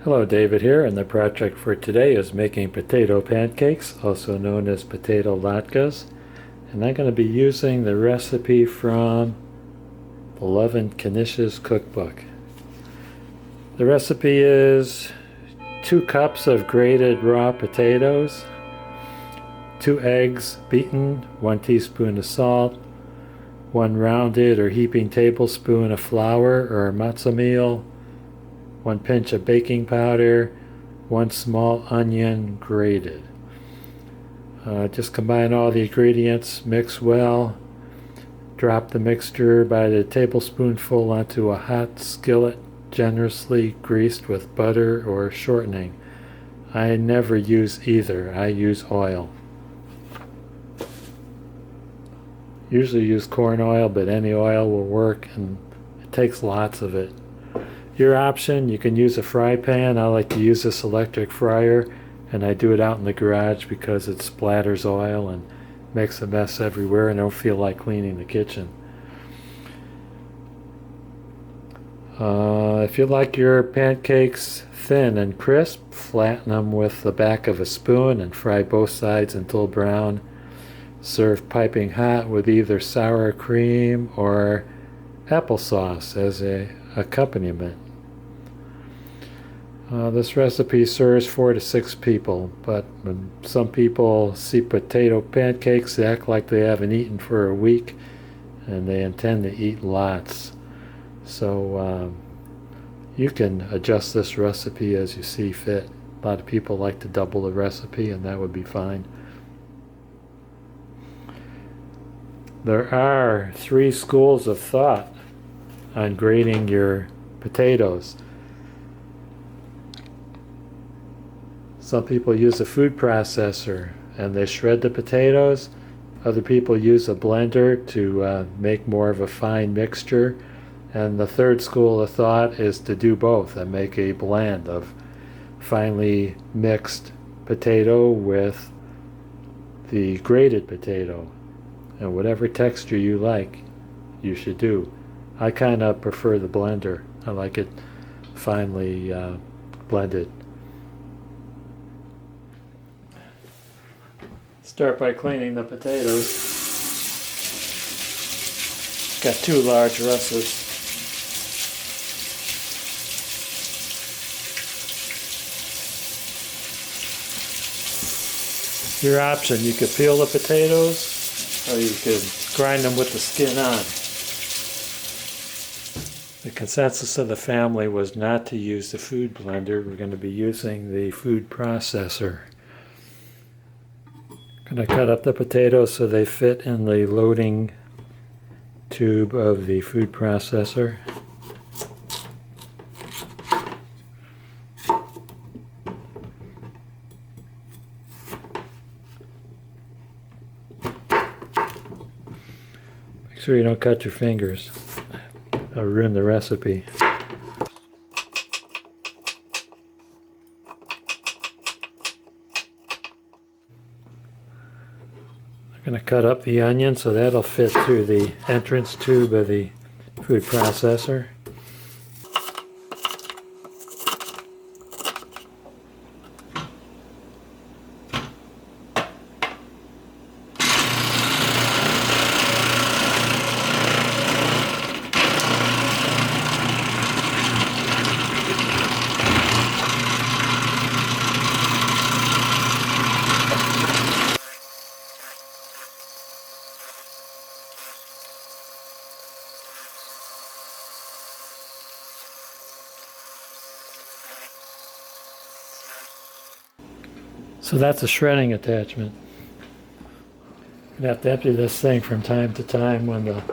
Hello, David here, and the project for today is making potato pancakes, also known as potato latkes. And I'm going to be using the recipe from beloved Knishes cookbook. The recipe is 2 cups of grated raw potatoes, 2 eggs beaten, 1 teaspoon of salt, 1 rounded or heaping tablespoon of flour or matzo meal, 1 pinch of baking powder, 1 small onion grated. Just combine all the ingredients, mix well, drop the mixture by the tablespoonful onto a hot skillet generously greased with butter or shortening. I never use either, I use oil. Usually use corn oil, but any oil will work, and it takes lots of it. Your option, you can use a fry pan. I like to use this electric fryer, and I do it out in the garage because it splatters oil and makes a mess everywhere, and I don't feel like cleaning the kitchen. If you like your pancakes thin and crisp, flatten them with the back of a spoon and fry both sides until brown. Serve piping hot with either sour cream or applesauce as an accompaniment. This recipe serves 4 to 6 people, but when some people see potato pancakes, they act like they haven't eaten for a week, and they intend to eat lots. So you can adjust this recipe as you see fit. A lot of people like to double the recipe, and that would be fine. There are 3 schools of thought on grating your potatoes. Some people use a food processor and they shred the potatoes. Other people use a blender to make more of a fine mixture. And the 3rd school of thought is to do both and make a blend of finely mixed potato with the grated potato. And whatever texture you like, you should do. I kind of prefer the blender. I like it finely blended. Start by cleaning the potatoes. Got 2 large Russes. Your option, you could peel the potatoes or you could grind them with the skin on. The consensus of the family was not to use the food blender. We're going to be using the food processor. I'm going to cut up the potatoes so they fit in the loading tube of the food processor. Make sure you don't cut your fingers. I'll ruin the recipe. I'm going to cut up the onion so that'll fit through the entrance tube of the food processor. So that's a shredding attachment. You have to empty this thing from time to time when the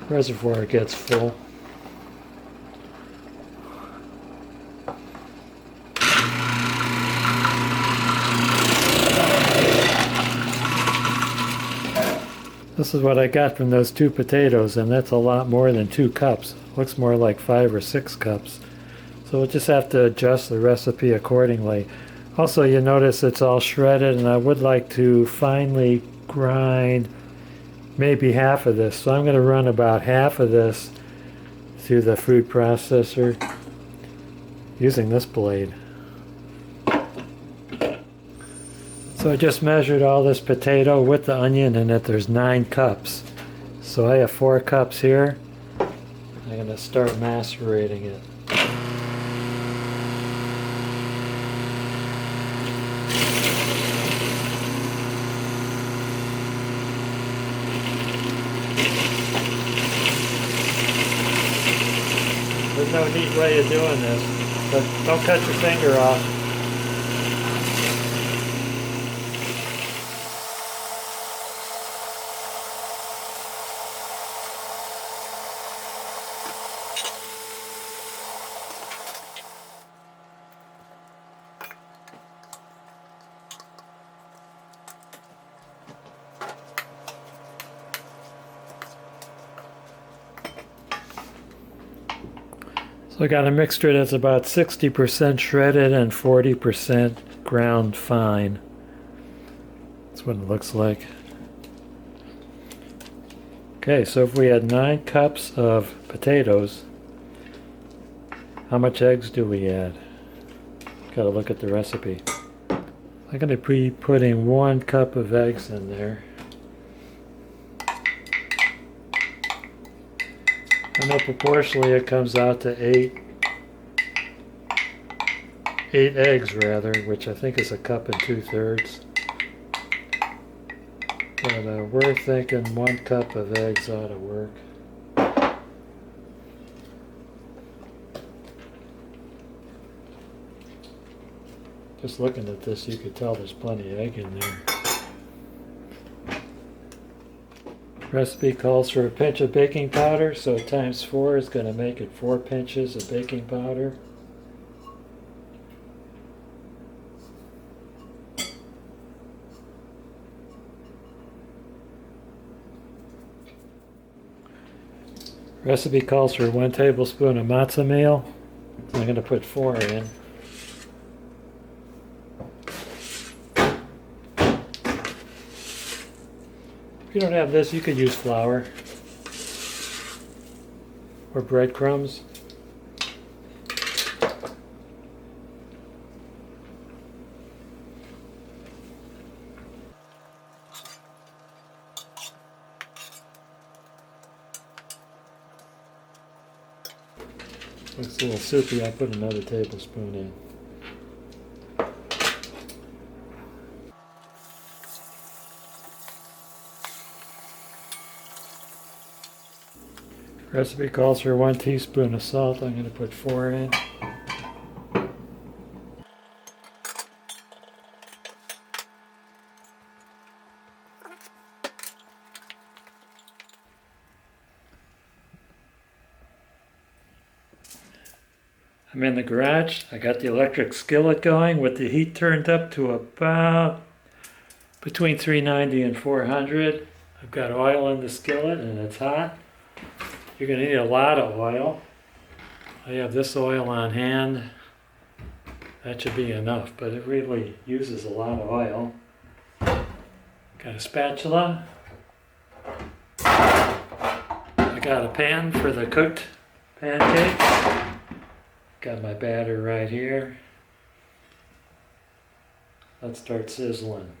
reservoir gets full. This is what I got from those 2 potatoes, and that's a lot more than 2 cups. Looks more like 5 or 6 cups. So we'll just have to adjust the recipe accordingly. Also, you notice it's all shredded, and I would like to finely grind maybe half of this. So I'm going to run about half of this through the food processor using this blade. So I just measured all this potato with the onion in it. There's 9 cups. So I have 4 cups here. I'm going to start macerating it. There's no neat way of doing this, but don't cut your finger off. So I got a mixture that's about 60% shredded and 40% ground fine. That's what it looks like. Okay, so if we had 9 cups of potatoes, how much eggs do we add? Gotta look at the recipe. I'm gonna be putting 1 cup of eggs in there. I know proportionally it comes out to 8 eggs rather, which I think is a cup and 2/3. But we're thinking 1 cup of eggs ought to work. Just looking at this, you could tell there's plenty of egg in there. Recipe calls for a pinch of baking powder, so times 4 is going to make it 4 pinches of baking powder. Recipe calls for 1 tablespoon of matzo meal. I'm going to put 4 in. If you don't have this, you could use flour or breadcrumbs. Looks a little soupy. I'll put another tablespoon in. Recipe calls for 1 teaspoon of salt. I'm going to put 4 in. I'm in the garage. I got the electric skillet going with the heat turned up to about between 390 and 400. I've got oil in the skillet and it's hot. You're going to need a lot of oil. I have this oil on hand. That should be enough, but it really uses a lot of oil. Got a spatula. I got a pan for the cooked pancakes. Got my batter right here. Let's start sizzling.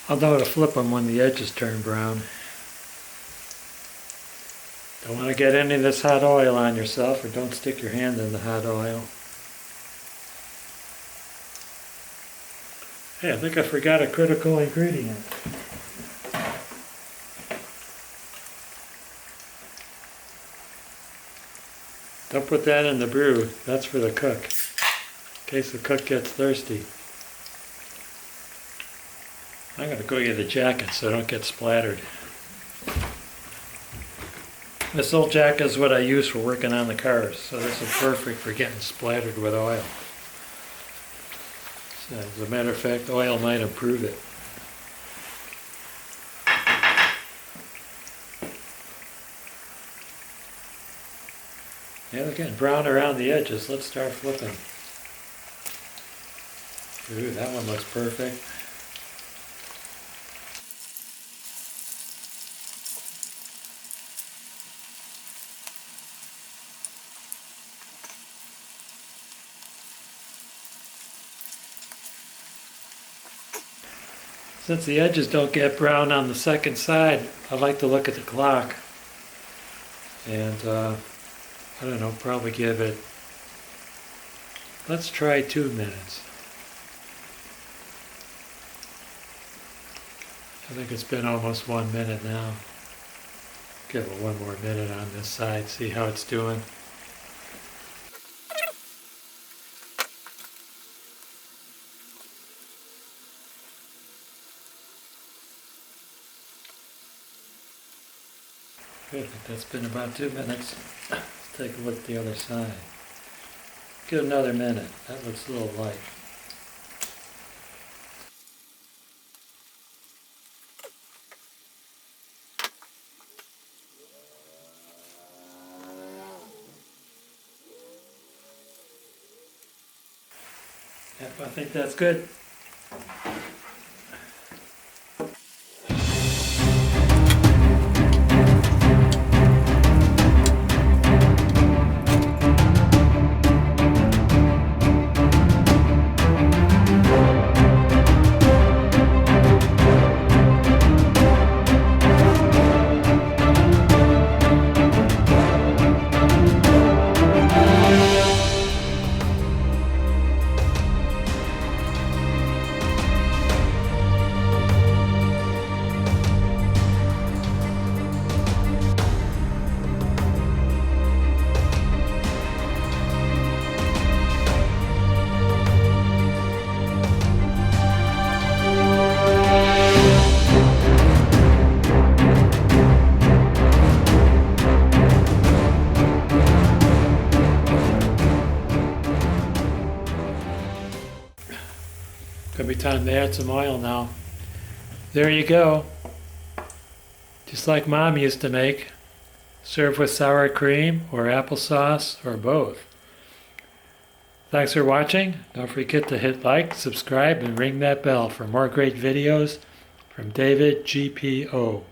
I'll know to flip them when the edges turn brown. Don't want to get any of this hot oil on yourself, or don't stick your hand in the hot oil. Hey, I think I forgot a critical ingredient. Don't put that in the brew. That's for the cook, in case the cook gets thirsty. I'm going to go get the jacket so I don't get splattered. This old jacket is what I use for working on the cars, so this is perfect for getting splattered with oil. So, as a matter of fact, oil might improve it. Yeah, they're getting brown around the edges. Let's start flipping. Ooh, that one looks perfect. Since the edges don't get brown on the second side, I like to look at the clock. And I don't know, probably give it, let's try 2 minutes. I think it's been almost 1 minute now. Give it 1 more minute on this side, see how it's doing. Good, I think that's been about 2 minutes. Let's take a look at the other side. Give it another minute. That looks a little light. Yep, I think that's good. Could be time to add some oil now. There you go. Just like Mom used to make. Serve with sour cream or applesauce or both. Thanks for watching. Don't forget to hit like, subscribe, and ring that bell for more great videos from David GPO.